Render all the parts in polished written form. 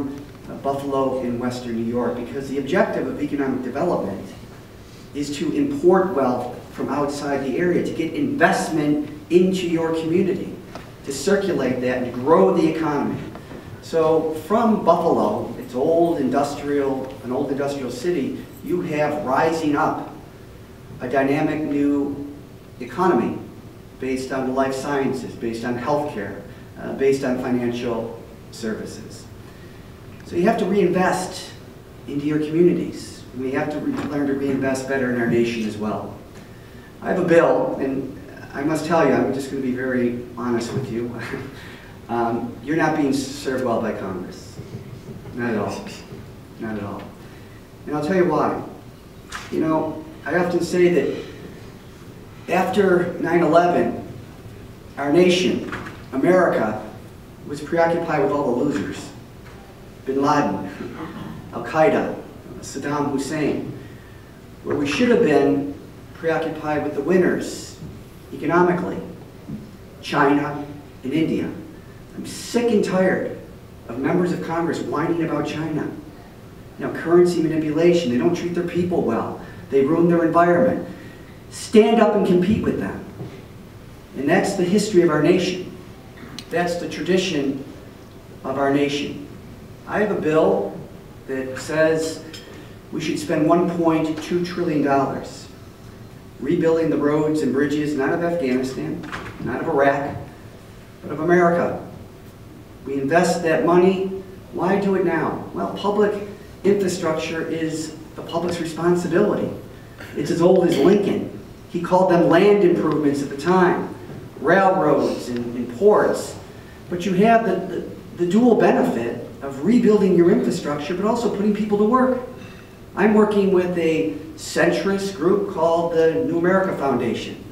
around Buffalo in western New York, because the objective of economic development is to import wealth from outside the area, to get investment into your community, to circulate that and grow the economy. So from Buffalo, it's an old industrial city, you have rising up a dynamic new economy based on life sciences, based on healthcare, based on financial services. So you have to reinvest into your communities. We have to learn to reinvest better in our nation as well. I have a bill, and I must tell you, I'm just going to be very honest with you. You're not being served well by Congress. Not at all. Not at all. And I'll tell you why. You know, I often say that after 9/11, our nation, America, was preoccupied with all the losers. Bin Laden, Al-Qaeda, Saddam Hussein. Where we should have been preoccupied with the winners economically, China and India. I'm sick and tired of members of Congress whining about China. You know, currency manipulation, they don't treat their people well. They ruin their environment. Stand up and compete with them. And that's the history of our nation. That's the tradition of our nation. I have a bill that says we should spend $1.2 trillion rebuilding the roads and bridges, not of Afghanistan, not of Iraq, but of America. We invest that money. Why do it now? Well, public infrastructure is the public's responsibility. It's as old as Lincoln. He called them land improvements at the time, railroads and ports. But you have the dual benefit of rebuilding your infrastructure, but also putting people to work. I'm working with a centrist group called the New America Foundation.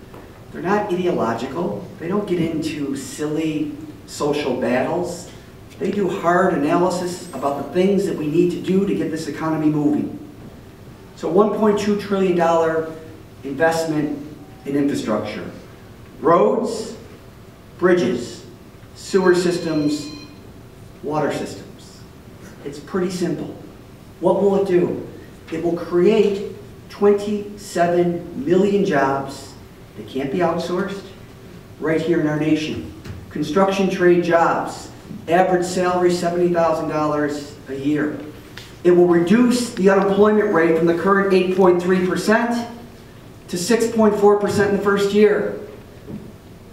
They're not ideological. They don't get into silly social battles. They do hard analysis about the things that we need to do to get this economy moving. So $1.2 trillion investment in infrastructure. Roads, bridges, sewer systems, water systems. It's pretty simple. What will it do? It will create 27 million jobs that can't be outsourced right here in our nation. Construction trade jobs, average salary $70,000 a year. It will reduce the unemployment rate from the current 8.3% to 6.4% in the first year,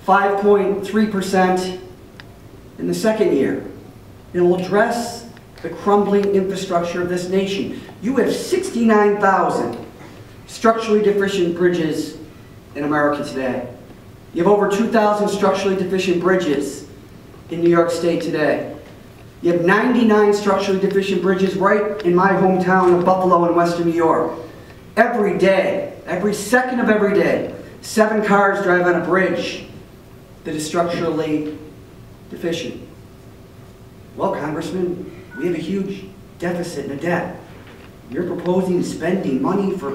5.3% in the second year. It will address the crumbling infrastructure of this nation. You have 69,000 structurally deficient bridges in America today. You have over 2,000 structurally deficient bridges in New York State today. You have 99 structurally deficient bridges right in my hometown of Buffalo in western New York. Every day, every second of every day, 7 cars drive on a bridge that is structurally deficient. Well, Congressman, we have a huge deficit and a debt. You're proposing spending money for